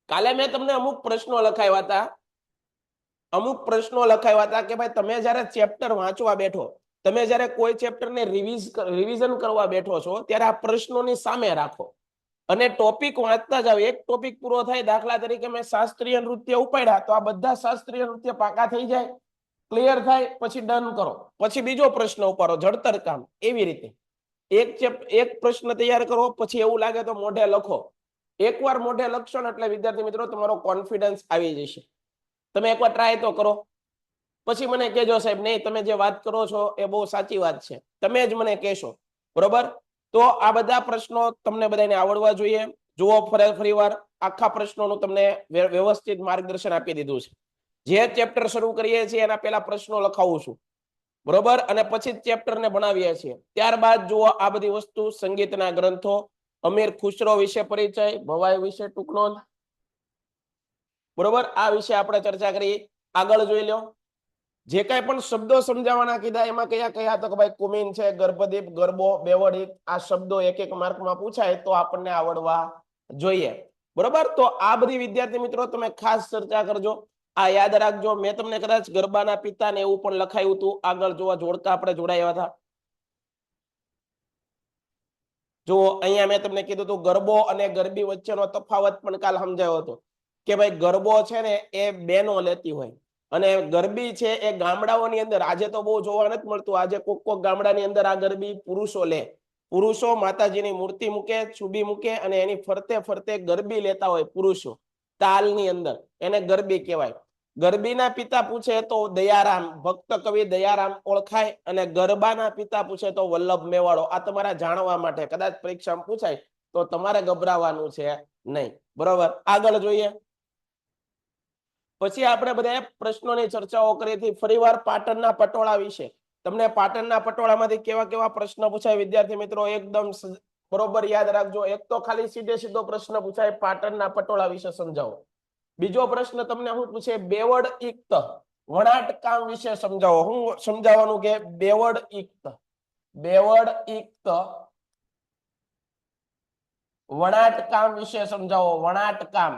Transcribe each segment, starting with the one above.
કાલે મેં તમને અમુક પ્રશ્નો લખાવ્યા હતા કે ભાઈ તમે જ્યારે ચેપ્ટર વાંચવા બેઠો, તમે જ્યારે કોઈ ચેપ્ટરને રિવિઝન કરવા બેઠો છો ત્યારે આ પ્રશ્નોની સામે રાખો અને ટોપિક વાંચતા જાવ. એક ટોપિક પૂરો થાય, દાખલા તરીકે મેં શાસ્ત્રીય નૃત્ય ઉપાડ્યા તો આ બધા શાસ્ત્રીય નૃત્ય પાકા થઈ જાય, ક્લિયર થાય, પછી ડન કરો, પછી બીજો પ્રશ્ન ઉપાડો, જડતર કામ. એવી રીતે એક પ્રશ્ન તૈયાર કરો, પછી એવું લાગે તો મોઢે લખો. એકવાર મોઢે લખશો ને એટલે વિદ્યાર્થી મિત્રો તમારો કોન્ફિડન્સ આવી જશે. તમે એકવાર ટ્રાય તો કરો, પછી મને કહેજો સાહેબ નહીં તમે જે વાત કરો છો એ બહુ સાચી વાત છે, તમે જ મને કહેશો. બરોબર? તો આ બધા પ્રશ્નો તમને બધાને આવડવા જોઈએ. જુઓ ફરીવાર આખા પ્રશ્નોનું તમને વ્યવસ્થિત માર્ગદર્શન આપી દીધું છે. જે ચેપ્ટર શરૂ કરીએ છીએ એના પહેલા પ્રશ્નો લખાવું છું, બરોબર, અને પછી ચેપ્ટરને ભણાવીએ છીએ. ત્યારબાદ જુઓ આ બધી વસ્તુ, સંગીતના ગ્રંથો, અમીર ખુશરો વિશે પરિચય, ભવાઈ વિશે ટૂંક નોંધ, બરોબર, આ વિશે આપણે ચર્ચા કરી. આગળ જોઈ લો. જે કાંઈ પણ શબ્દો સમજાવવાના કીધા એમાં કયા કયા, તો કે ભાઈ કુમીન છે, ગર્ભદીપ, ગરબો, બેવડી, આ શબ્દો એક એક માર્કમાં પૂછાય તો આપણને આવડવા જોઈએ. બરોબર? તો આ બધી વિદ્યાર્થી મિત્રો તમે ખાસ ચર્ચા કરજો. આ યાદ રાખજો. મેં તમને કદાચ ગરબાના પિતા ને એવું પણ લખાયું હતું. આગળ જોવા જોડકા આપણે જોડાયા હતા. જો અહીંયા મેં તમને કીધું હતું ગરબો અને ગરબી વચ્ચેનો તફાવત પણ કાલ સમજાયો હતો કે ભાઈ ગરબો છે ને એ બેનો લેતી હોય અને ગરબી છે એ ગામડાઓની અંદર, આજે તો બહુ જોવા નથી મળતું, આજે કોક ગામડાની અંદર આ ગરબી પુરુષો લે. પુરુષો માતાજીની મૂર્તિ મૂકે, છુબી મૂકે અને એની ફરતે ફરતે ગરબી લેતા હોય પુરુષો, તાલની અંદર. એને ગરબી કહેવાય. ગરબીના પિતા પૂછે તો દયારામ, ભક્ત કવિ દયારામ ઓળખાય, અને ગરબાના પિતા પૂછે તો વલ્લભ મેવાડો. આ તમારા જાણવા માટે, કદાચ પરીક્ષામાં પૂછાય તો તમારે ગભરાવાનું છે નહીં. બરોબર? આગળ જોઈએ. પછી આપણે બધા પ્રશ્નોની ચર્ચાઓ કરી હતી. ફરીવાર પાટણના પટોળા વિશે. તમને પાટણના પટોળામાંથી કેવા કેવા પ્રશ્ન પૂછાય વિદ્યાર્થી મિત્રો એકદમ બરોબર યાદ રાખજો. એક તો ખાલી સીધો પ્રશ્ન પૂછાય, પાટણના પટોળા વિશે સમજાવો. બીજો પ્રશ્ન તમને શું પૂછે, બેવડ ઇક્ત વણાટ કામ વિશે સમજાવો. હું સમજાવવાનું કે બેવડ ઇક્ત વણાટ કામ વિશે સમજાવો. વણાટ કામ.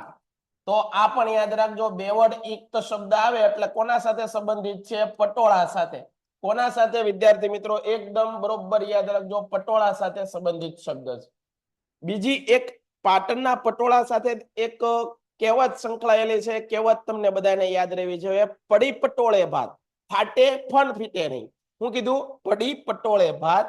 તો આ પણ યાદ રાખજો. બેવડ ઇક્ત શબ્દ આવે એટલે કોના સાથે સંબંધિત છે? પટોળા સાથે. કોના સાથે વિદ્યાર્થી મિત્રો? એકદમ બરોબર યાદ રાખજો, પટોળા સાથે સંબંધિત શબ્દ છે. બીજી એક પાટણના પટોળા સાથે એક કહેવત સંકળાયેલી છે. કહેવત તમને બધાને યાદ રહેવી જોઈએ. પડી પટોળે ભાત ફાટે પણ ફીટે નહીં. હું કીધું? પડી પટોળે ભાત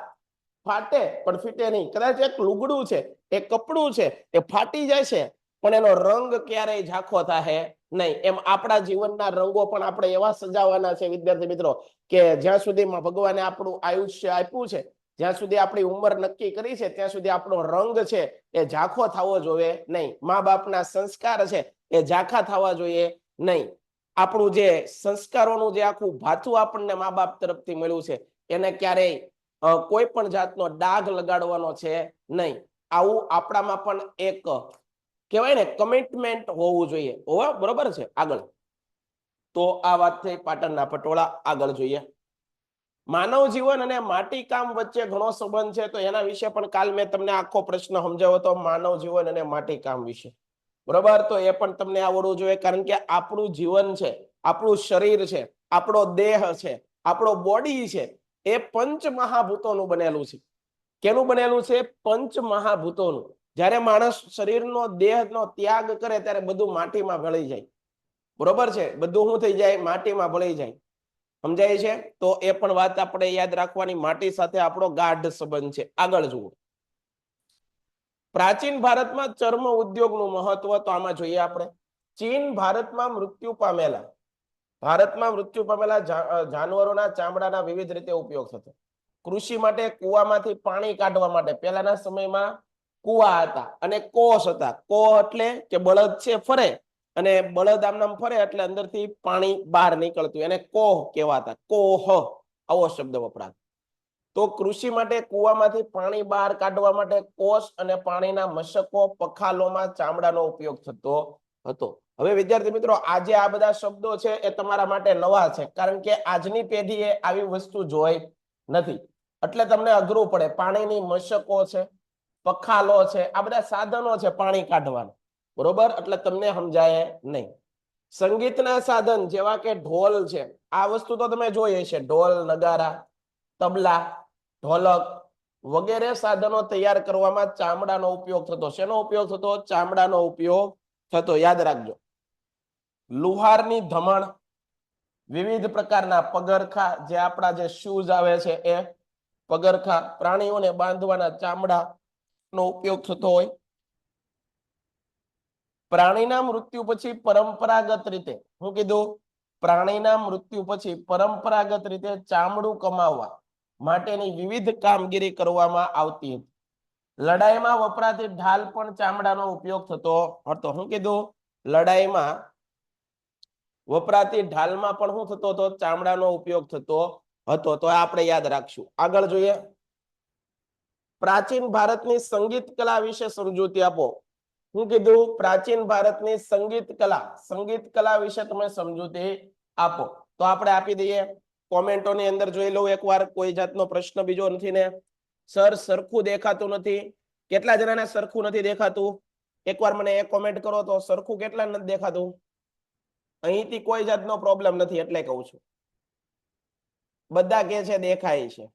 ફાટે પણ ફીટે નહીં. કદાચ એક લુગડું છે, એક કપડું છે, એ ફાટી જાય છે પણ એનો રંગ ક્યારેય ઝાંખો થાય નહીં. એમ આપણા જીવનના રંગો પણ આપણે એવા સજાવવાના છે વિદ્યાર્થી મિત્રો કે જ્યાં સુધીમાં ભગવાને આપણું આયુષ્ય આપ્યું છે, જ્યાં સુધી આપણી ઉંમર નક્કી કરી છે, ત્યાં સુધી આપણો રંગ છે એ ઝાંખો થવો જોઈએ નહીં. મા બાપના સંસ્કાર છે એ ઝાંખા થવા જોઈએ નહીં. આપણું જે સંસ્કારોનું જે આખું ભાથું આપણને મા બાપ તરફથી મળ્યું છે એને ક્યારેય કોઈ પણ જાતનો ડાઘ લગાડવાનો છે નહીં. આવું આપણામાં પણ એક કહેવાય ને કમિટમેન્ટ હોવું જોઈએ. બરોબર છે? આગળ તો આ વાત થઈ પાટણના પટોળા. આગળ જોઈએ. માનવ જીવન અને માટી કામ વચ્ચે ઘણો સંબંધ છે, તો એના વિશે પણ કાલ મેં તમને આખો પ્રશ્ન સમજાવ્યો હતો, માનવ જીવન અને માટી કામ વિશે. બરોબર? તો એ પણ તમને આવડવું જોઈએ, કારણ કે આપણું જીવન છે, આપણું શરીર છે, આપણો દેહ છે, આપણો બોડી છે, એ પંચ મહાભૂતોનું બનેલું છે. કેનું બનેલું છે? પંચ મહાભૂતોનું. જ્યારે માણસ શરીરનો દેહનો ત્યાગ કરે ત્યારે બધું માટીમાં ભળી જાય. બરોબર છે? બધું શું થઈ જાય? માટીમાં ભળી જાય. સમજાય છે? તો એ પણ વાત આપણે યાદ રાખવાની. માટી સાથે આપણો ગાઢ સંબંધ છે. આગળ જુઓ. પ્રાચીન ભારતમાં ચર્મ ઉદ્યોગનું મહત્વ, તો આમાં જોઈએ આપણે. ચીન ભારતમાં મૃત્યુ પામેલા જાનવરોના ચામડાના વિવિધ રીતે ઉપયોગ થતો. કૃષિ માટે કુવામાંથી પાણી કાઢવા માટે પહેલાના સમયમાં કુવા હતા અને કોસ હતા. કો એટલે કે બળદ છે ફરે, અને બળદ આમ ફરે એટલે અંદરથી પાણી બહાર નીકળતું, એને કોહ કહેવાતા. કોહ આવો શબ્દ વપરાતો. તો કૃષિ માટે કુવામાંથી પાણી બહાર કાઢવા માટે કોસ અને પાણીના મશકો, પખાલોમાં ચામડાનો ઉપયોગ થતો હતો. હવે વિદ્યાર્થી મિત્રો, આજે આ બધા શબ્દો છે એ તમારા માટે નવા છે, કારણ કે આજની પેઢીએ આવી વસ્તુ જોઈ નથી, એટલે તમને અઘરું પડે. પાણીની મશકો છે, પખાલો છે, આ બધા સાધનો છે પાણી કાઢવાના. બરોબર, એટલે તમને સમજાય નહીં. સંગીતના સાધન જેવા કે ઢોલ છે, આ વસ્તુ તો તમે જોઈ હશે, ઢોલ, નગારા, તબલા, ઢોલક વગેરે સાધનો તૈયાર કરવામાં ચામડાનો ઉપયોગ થતો. શેનો ઉપયોગ થતો? ચામડાનો ઉપયોગ થતો, યાદ રાખજો. લુહારની ધમણ, વિવિધ પ્રકારના પગરખા, જે આપણા જે શૂઝ આવે છે એ પગરખા, પ્રાણીઓને બાંધવાના ચામડાનો ઉપયોગ થતો હોય. પ્રાણીના મૃત્યુ પછી પરંપરાગત રીતે, હું કીધું, પ્રાણીના મૃત્યુ પછી પરંપરાગત રીતે ચામડું કમાવવા માટેની વિવિધ કામગીરી કરવામાં આવતી હતી. લડાઈમાં વપરાતી ઢાલ પણ ચામડાનો ઉપયોગ થતો હતો. હું કીધું? લડાઈમાં વપરાતી ઢાલમાં પણ શું થતો હતો? ચામડાનો ઉપયોગ થતો હતો. તો આપણે યાદ રાખશું. આગળ જોઈએ. પ્રાચીન ભારતની સંગીત કલા વિશે સમજૂતી આપો. હું કીધું? પ્રાચીન ભારતની સંગીત કલા વિશે તમે સમજૂતી આપો. તો આપણે આપી દઈએ. કોમેન્ટોની અંદર જોઈ લઉં એકવાર. કોઈ જાતનો પ્રશ્ન બીજો નથી ને? સર સરખું દેખાતું નથી. કેટલા જણાને સરખું નથી દેખાતું? એકવાર મને એ કોમેન્ટ કરો તો. સરખું કેટલા નથી દેખાતું? અહીંથી કોઈ જાતનો પ્રોબ્લેમ નથી એટલે કહું છું. બધા કે છે દેખાય છે.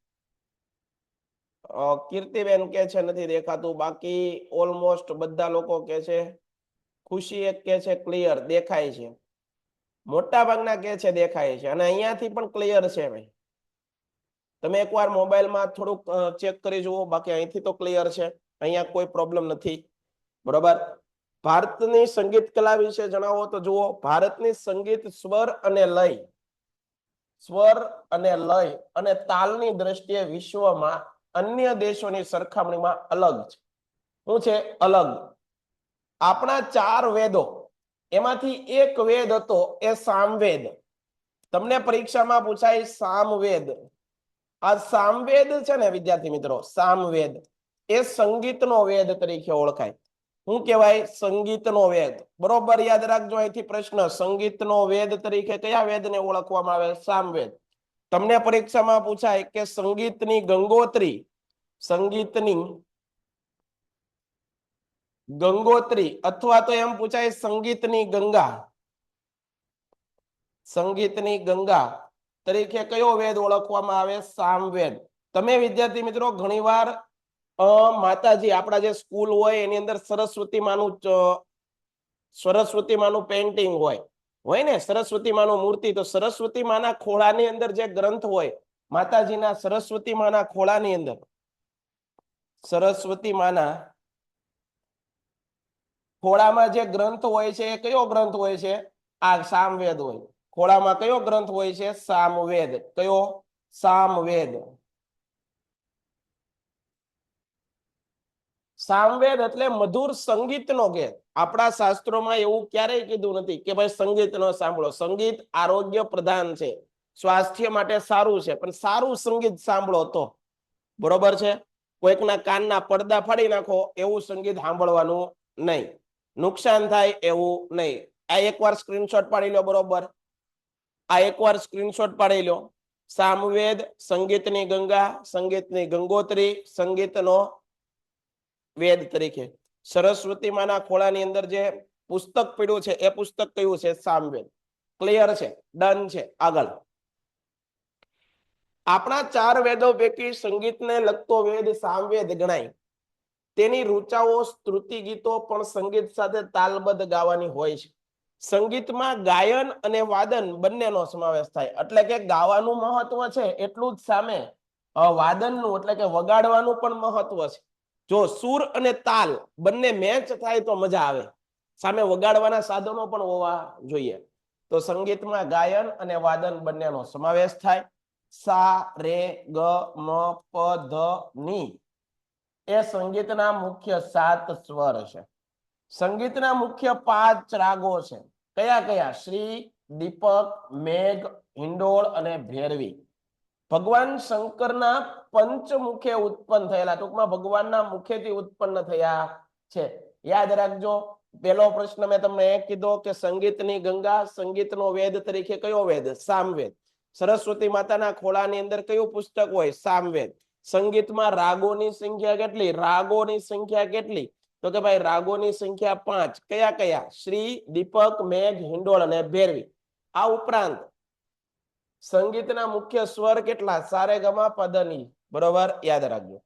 કીર્તિબેન કે છે નથી દેખાતું. બાકી ઓલમોસ્ટ બધા લોકો કે છે. ખુશી એક કે છે ક્લિયર દેખાય છે. મોટા ભાગના કે છે દેખાય છે. અને અહીંયાથી પણ ક્લિયર છે ભાઈ. તમે એકવાર મોબાઈલમાં થોડુંક ચેક કરી જુઓ. બાકી અહીંથી તો ક્લિયર છે. અહીંયા કોઈ પ્રોબ્લેમ નથી. બરોબર. ભારતની સંગીત કલા વિશે જણાવો તો જુઓ. ભારતની સંગીત સ્વર અને લય અને તાલની દ્રષ્ટિએ વિશ્વમાં અન્ય દેશોની સરખામણીમાં અલગ છે. શું છે? અલગ. આપણા 4 વેદો, એમાંથી એક વેદ હતો એ સામવેદ. તમને પરીક્ષામાં પૂછાય સામવેદ. આ સામવેદ છે ને વિદ્યાર્થી મિત્રો, સામવેદ એ સંગીતનો વેદ તરીકે ઓળખાય. શું કહેવાય? સંગીતનો વેદ. બરોબર યાદ રાખજો. અહીંથી પ્રશ્ન, સંગીતનો વેદ તરીકે કયા વેદને ઓળખવામાં આવે? સામવેદ. તમને પરીક્ષામાં પૂછાય કે સંગીતની ગંગોત્રી અથવા તો એમ પૂછાય સંગીતની ગંગા તરીકે કયો વેદ ઓળખવામાં આવે? સામવેદ. તમે વિદ્યાર્થી મિત્રો ઘણીવાર માતાજી, આપણા જે સ્કૂલ હોય એની અંદર સરસ્વતી માનું પેન્ટિંગ હોય ને, સરસ્વતી માનું મૂર્તિ. તો સરસ્વતી માના ખોળાની અંદર જે ગ્રંથ હોય, માતાજીના સરસ્વતી માના ખોળાની અંદર, સરસ્વતી માના ખોળામાં જે ગ્રંથ હોય છે એ કયો ગ્રંથ હોય છે? આ સામવેદ હોય. ખોળામાં કયો ગ્રંથ હોય છે? સામવેદ. કયો? સામવેદ. સામવેદ એટલે મધુર સંગીતનો વેદ. આપણા શાસ્ત્રોમાં એવું ક્યારેય કીધું નથી કે ભાઈ સંગીત ન સાંભળો. સંગીત આરોગ્ય પ્રધાન છે, સ્વાસ્થ્ય માટે સારું છે, પણ સારું સંગીત સાંભળો તો. બરોબર છે? કોઈકના કાનના પડદા ફાડી નાખો એવું સંગીત સાંભળવાનું નહીં. નુકસાન થાય એવું નહીં. આ એકવાર સ્ક્રીનશોટ પાડી લો. બરોબર, આ એકવાર સ્ક્રીનશોટ પાડી લો. સામવેદ, સંગીતની ગંગા, સંગીતની ગંગોત્રી, સંગીતનો વેદ તરીકે. સરસ્વતી માના ખોળાની અંદર જે પુસ્તક પડ્યું છે એ પુસ્તક કયું છે? સામવેદ. ક્લિયર છે? ડન છે? આગળ. આપણા 4 વેદો પૈકી સંગીતને લગતો વેદ સામવેદ ગણાય. તેની ઋચાઓ, સ્તુતિ ગીતો પણ સંગીત સાથે તાલબદ્ધ ગાવાની હોય છે. સંગીતમાં ગાયન અને વાદન બંનેનો સમાવેશ થાય. એટલે કે ગાવાનું મહત્વ છે એટલું જ સામે વાદનનું એટલે કે વગાડવાનું પણ મહત્વ છે. જો સુર અને તાલ બંને મેચ થાય તો મજા આવે. સામે વગાડવાના સાધનો પણ હોવા જોઈએ. તો સંગીતમાં ગાયન અને વાદન બંનેનો સમાવેશ થાય. સા, રે, ગ, મ, પ, ધ, ની એ સંગીતના મુખ્ય 7 સ્વર છે. સંગીતના મુખ્ય 5 રાગો છે. કયા કયા? શ્રી, દીપક, મેઘ, હિંડોળ અને ભૈરવી. ભગવાન શંકરના પંચમુખે ઉત્પન્ન થયેલા, ટૂંકમાં ભગવાનના મુખેથી ઉત્પન્ન થયા છે. યાદ રાખજો. પહેલો પ્રશ્ન મેં તમને એ કીધો કે સંગીતની ગંગા, સંગીતનો વેદ તરીકે કયો વેદ? સામવેદ. સરસ્વતી માતાના ખોળાની અંદર કયું પુસ્તક હોય? સામવેદ. સંગીતમાં રાગોની સંખ્યા કેટલી? રાગોની સંખ્યા કેટલી? તો તો કે ભાઈ રાગોની સંખ્યા 5. કયા કયા? શ્રી, દીપક, મેઘ, હિંડોળ અને ભૈરવી. આ ઉપરાંત સંગીતના મુખ્ય સ્વર કેટલા? સારેગમા પધની. બરોબર, યાદ રાખજો.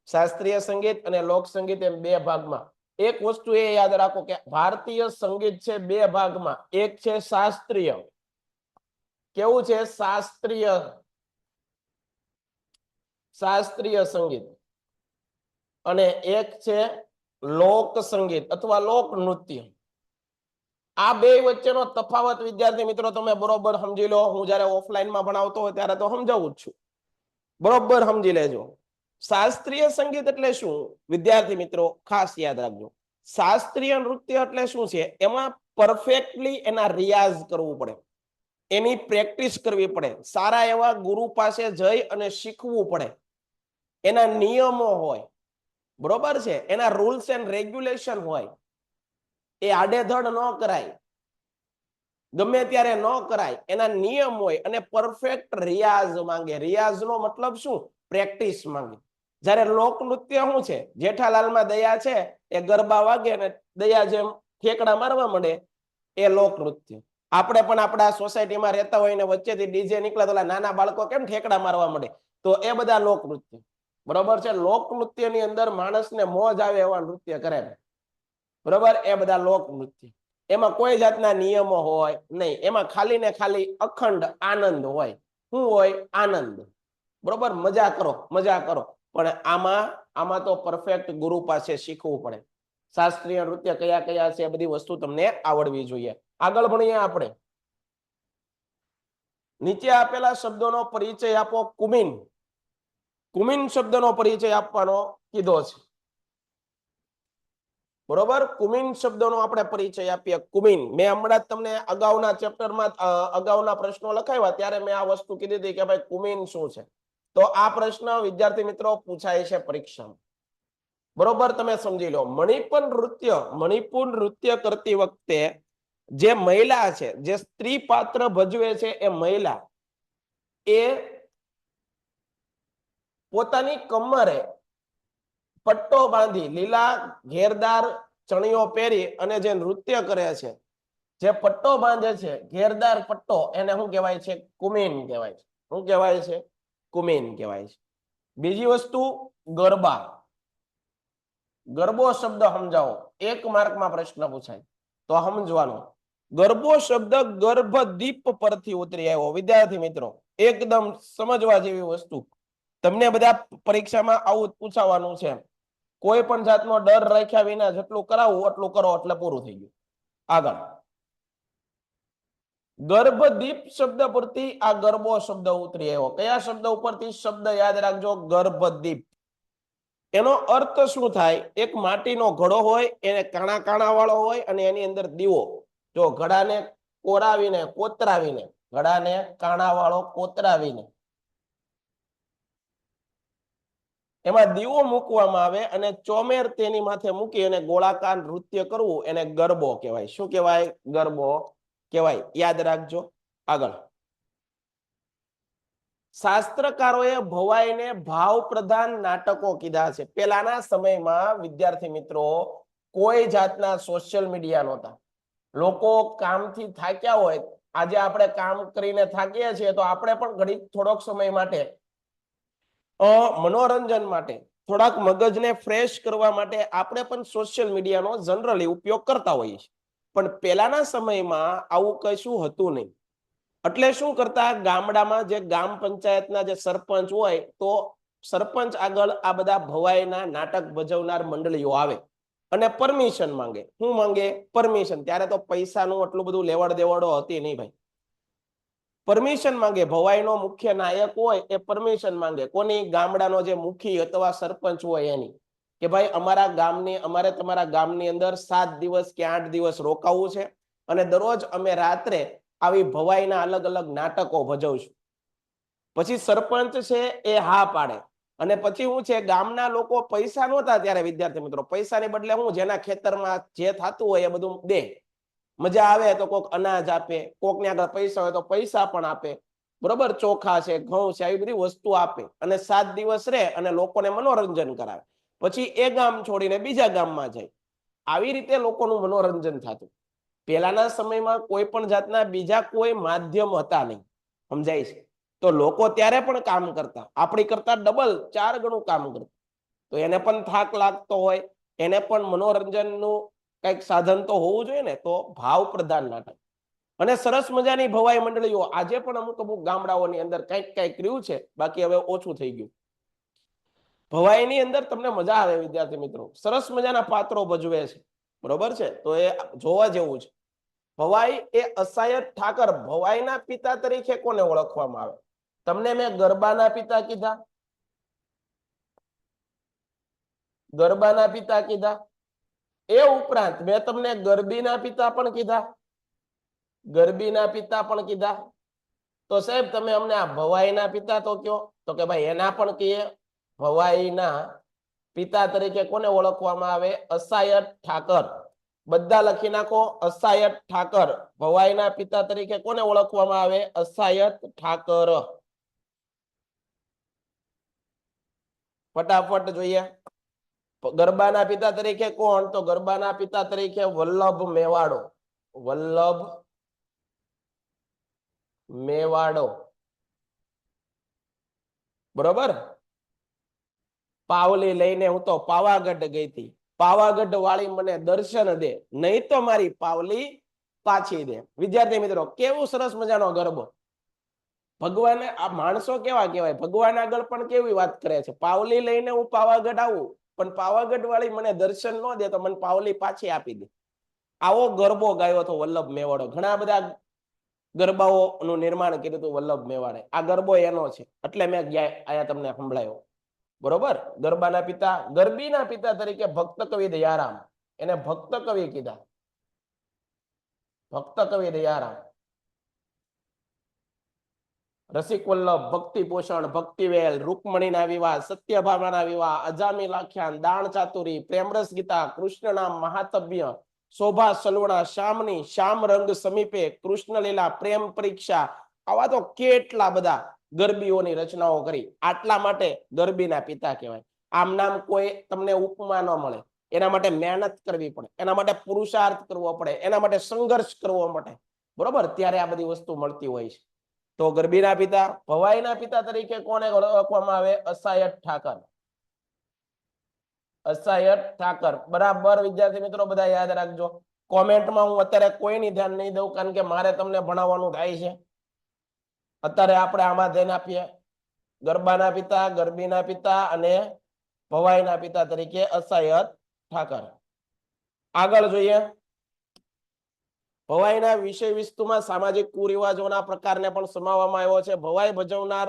શાસ્ત્રીય સંગીત અને લોક સંગીત એમ બે ભાગમાં. એક વસ્તુ એ યાદ રાખો કે ભારતીય સંગીત છે બે ભાગમાં. એક છે શાસ્ત્રીય. કેવું છે? શાસ્ત્રીય. શાસ્ત્રીય સંગીત. અને એક છે લોક સંગીત અથવા લોક નૃત્ય. આ બે વચ્ચેનો તફાવત વિદ્યાર્થી મિત્રો તમે બરોબર સમજી લો. હું જયારે ઓફલાઈનમાં ભણાવતો હોય ત્યારે તો સમજાવું જ છું. બરોબર સમજી લેજો. શાસ્ત્રીય સંગીત એટલે શું વિદ્યાર્થી મિત્રો? ખાસ યાદ રાખજો. શાસ્ત્રીય નૃત્ય એટલે શું છે? એમાં પરફેક્ટલી એના રિયાઝ કરવું પડે, એની પ્રેક્ટિસ કરવી પડે, સારા એવા ગુરુ પાસે જઈ અને શીખવું પડે, એના નિયમો હોય, બરોબર છે, એના રૂલ્સ એન્ડ રેગ્યુલેશન હોય. એ આડેધડ ન કરાય, ગમે ત્યારે ન કરાય, એના નિયમ હોય અને પરફેક્ટ રિયાઝ માંગે. રિયાઝનો મતલબ શું? પ્રેક્ટિસ માંગે. જ્યારે લોક નૃત્ય શું છે? જેઠાલાલમાં દયા છે એ ગરબા વાગે અને દયા જેમ ઠેકડા મારવા મળે, એ લોક નૃત્ય. આપણે પણ આપણા સોસાયટીમાં રહેતા હોય ને વચ્ચેથી ડીજે નીકળે તો નાના બાળકો કેમ ઠેકડા મારવા મળે, તો એ બધા લોક નૃત્ય. બરોબર છે. લોક નૃત્યની અંદર માણસને મોજ આવે એવા નૃત્ય કરે. બરોબર, એ બધા લોક નૃત્ય. એમાં કોઈ જાતના નિયમો હોય નહીં. એમાં ખાલી ને ખાલી અખંડ આનંદ હોય. શું હોય? આનંદ. બરોબર, મજા કરો, મજા કરો. પણ આમાં તો પરફેક્ટ ગુરુ પાસે શીખવું પડે. શાસ્ત્રીય નૃત્ય કયા કયા છે, બધી વસ્તુ તમને આવડવી જોઈએ. આગળ ભણીએ આપણે. નીચે આપેલા શબ્દોનો પરિચય આપો. કુમીન. કુમીન શબ્દનો પરિચય આપવાનો કીધો છે. બરોબર, કુમીન શબ્દનો આપણે પરિચય આપીએ. કુમીન મેં હમણાં જ તમને અગાઉના ચેપ્ટરમાં અગાઉના પ્રશ્નો લખાવ્યા ત્યારે મેં આ વસ્તુ કીધી હતી કે ભાઈ કુમીન શું છે. તો આ પ્રશ્ન વિદ્યાર્થી મિત્રો પૂછાય છે પરીક્ષામાં. બરોબર, તમે સમજી લો. મણિપુર નૃત્ય કરતી વખતે જે મહિલા છે, જે સ્ત્રી પાત્ર ભજવે છે, એ મહિલા એ પોતાની કમરે પટ્ટો બાંધી, લીલા ઘેરદાર ચણિયો પહેરી અને જે નૃત્ય કરે છે, જે પટ્ટો બાંધે છે, ઘેરદાર પટ્ટો, એને શું કહેવાય છે? કુમીન કહેવાય છે. શું કહેવાય છે? કુમીન કહેવાય છે. બીજી વસ્તુ ગરબા. ગરબો શબ્દ સમજાવો. 1 માર્કમાં પ્રશ્ન પૂછાય તો સમજવાનો. ગરબો શબ્દ ગર્ભદીપ પરથી ઉતરી આવ્યો. વિદ્યાર્થી મિત્રો એકદમ સમજવા જેવી વસ્તુ. તમને બધા પરીક્ષામાં આવું પૂછાવાનું છે. કોઈ પણ જાતનો ડર રાખ્યા વિના જેટલું કરાવવું એટલું કરો એટલે પૂરું થઈ ગયું. આગળ. ગર્ભદીપ શબ્દ પરથી આ ગરબો શબ્દ ઉતરી આવ્યો. કયા શબ્દ ઉપરથી? શબ્દ યાદ રાખજો, ગર્ભદીપ. એનો અર્થ શું થાય? એક માટીનો ઘડો હોય, એને કાણા કાણા વાળો હોય અને એની અંદર દીવો. જો ઘડાને કોરાવીને કોતરાવીને, ઘડાને કાણા વાળો કોતરાવીને એમાં દીવો મૂકવામાં આવે અને ચોમેર તેની માથે મૂકી અને ગોળાકાર નૃત્ય કરવું, એને ગરબો કહેવાય. શું કહેવાય? ગરબો કહેવાય. યાદ રાખજો. આગળ. શાસ્ત્રકારોએ ભવાઈને ભાવ પ્રધાન નાટકો કીધા છે. પેલાના સમયમાં વિદ્યાર્થી મિત્રો કોઈ જાતના સોશિયલ મીડિયા નહોતા. લોકો કામથી થાક્યા હોય, આજે આપણે કામ કરીને થાકીએ છીએ તો આપણે પણ ઘડી થોડોક સમય માટે મનોરંજન માટે, થોડાક મગજને ફ્રેશ કરવા માટે આપણે પણ સોશિયલ મીડિયાનો જનરલી ઉપયોગ કરતા હોઈએ છીએ. પણ પહેલાના સમયમાં આવું કશું હતું નહીં. એટલે શું કરતા? ગામડામાં જે ગ્રામ પંચાયતના જે સરપંચ હોય, તો સરપંચ આગળ આ બધા ભવાઈના નાટક ભજવનાર મંડળીઓ આવે અને પરમિશન માંગે. શું માંગે? પરમિશન. ત્યારે તો પૈસાનું એટલું બધું લેવડ દેવડો હતી નહીં ભાઈ. પરમિશન માંગે. ભવાઈનો મુખ્ય નાયક હોય એ પરમિશન માંગે. કોની? ગામડાનો જે મુખી અથવા સરપંચ હોય એની, કે ભાઈ અમારે તમારા ગામની અંદર 7 દિવસ કે 8 દિવસ રોકાવું છે અને દરરોજ અમે રાત્રે આવી ભવાઈના અલગ અલગ નાટકો ભજવશું. પછી સરપંચ છે એ હા પાડે અને પછી શું છે, ગામના લોકો પૈસા નહોતા ત્યારે વિદ્યાર્થી મિત્રો, પૈસાની બદલે હું જેના ખેતરમાં જે થતું હોય એ બધું દે. મજા આવે તો કોક અનાજ આપે, કોકને આગળ પૈસા હોય તો પૈસા પણ આપે. બરોબર, ચોખા છે, ઘઉં છે, આવી બધી વસ્તુ આપે અને 7 દિવસ રહે અને લોકોને મનોરંજન કરાવે. પછી એ ગામ છોડીને બીજા ગામમાં જાય. આવી રીતે લોકોનું મનોરંજન થતું. પહેલાના સમયમાં કોઈ પણ જાતના બીજા કોઈ માધ્યમ હતા નહીં, સમજાય છે? તો લોકો ત્યારે પણ કામ કરતા, આપણી કરતા ડબલ 4 ગણું કામ કરતા. તો એને પણ થાક લાગતો હોય, એને પણ મનોરંજનનું કંઈક સાધન તો હોવું જોઈએ ને. તો ભાવ પ્રધાન નાટક અને સરસ મજાની ભવાઈ મંડળીઓ આજે પણ અમુક અમુક ગામડાઓની અંદર કંઈક કંઈક રહ્યું છે, બાકી હવે ઓછું થઈ ગયું. ભવાઈની અંદર તમને મજા આવે વિદ્યાર્થી મિત્રો, સરસ મજાના પાત્રો ભજવે છે, બરોબર છે? તો એ જોવા જેવું છે. ભવાઈ એ અસાયત ઠાકર, ભવાઈના પિતા તરીકે કોને ઓળખવામાં આવે? તમને મેં ગરબાના પિતા કીધા, ગરબાના પિતા કીધા, એ ઉપરાંત મેં તમને ગરબીના પિતા પણ કીધા, ગરબીના પિતા પણ કીધા. તો સાહેબ તમે અમને આ ભવાઈના પિતા તો કયો, તો કે ભાઈ એના પણ કહીએ. ભવાઈના પિતા તરીકે કોને ઓળખવામાં આવે? અસાયત ઠાકર. બધા લખી નાખો, અસાયત ઠાકર. ભવાઈના પિતા તરીકે કોને ઓળખવામાં આવે? અસાયત ઠાકર. ફટાફટ જોઈએ. ગરબાના પિતા તરીકે કોણ? તો ગરબાના પિતા તરીકે વલ્લભ મેવાડો. વલ્લભ મેવાડો, બરોબર? પાવલી લઈને હું તો પાવાગઢ ગઈ હતી, પાવાગઢ વાળી મને દર્શન દે, નહીં તો મારી પાવલી પાછી દે. વિદ્યાર્થી મિત્રો, કેવું સરસ મજાનો ગરબો. ભગવાને આ માણસો કેવા કહેવાય, ભગવાન આગળ પણ કેવી વાત કરે છે, પાવલી લઈને હું પાવાગઢ આવું, પણ પાવાગઢ વાળી મને દર્શન ન દે તો મને પાવલી પાછી આપી દે. આવો ગરબો ગાયો હતો વલ્લભ મેવાડો. ઘણા બધા ગરબાઓનું નિર્માણ કર્યું હતું વલ્લભ મેવાડે. આ ગરબો એનો છે, એટલે મેં આયા તમને સંભળાયો, બરોબર? ગરબાના પિતા, ગરબીના પિતા તરીકે ભક્ત કવિ દયારામ, એને ભક્ત કવિ કીધા, ભક્ત કવિ દયારામ. રસિક વલ્લભ, ભક્તિ પોષણ, ભક્તિવેલ, રૂકમણીના વિવાહ, સત્યભામાના વિવાહ, અજામી લાખ્યાન, દાણ ચાતુરી, પ્રેમરસ ગીતા, કૃષ્ણ નામ મહાતવ્ય, શોભા સલુણા, શ્યામની, શ્યામ રંગ સમીપે, કૃષ્ણ લીલા, પ્રેમ પરીક્ષા, આવા તો કેટલા બધા ગરબીઓની રચનાઓ કરી. આટલા માટે ગરબીના પિતા કહેવાય. આમ નામ કોઈ તમને ઉપમા ન મળે. એના માટે મહેનત કરવી પડે, એના માટે પુરુષાર્થ કરવો પડે, એના માટે સંઘર્ષ કરવો પડે, બરોબર? ત્યારે આ બધી વસ્તુ મળતી હોય છે. તો ગરબીના પિતા, ભવાઈના પિતા તરીકે કોને ઓળખવામાં આવે? અસાયત ઠાકર. અસાયત ઠાકર, બરાબર વિદ્યાર્થી મિત્રો બધા યાદ રાખજો. કોમેન્ટમાં હું અત્યારે કોઈની ધ્યાન નહીં દઉં, કારણ કે મારે તમને ભણાવવાનું થાય છે. અત્યારે આપણે આમાં ધ્યાન આપીએ. ગરબાના પિતા, ગરબીના પિતા અને ભવાઈના પિતા તરીકે અસાયત ઠાકર. આગળ જોઈએ. ભવાઈના વિષય વસ્તુમાં સામાજિક કુરિવાજોના પ્રકારને પણ સમાવવામાં આવ્યો છે. ભવાઈ ભજવનાર,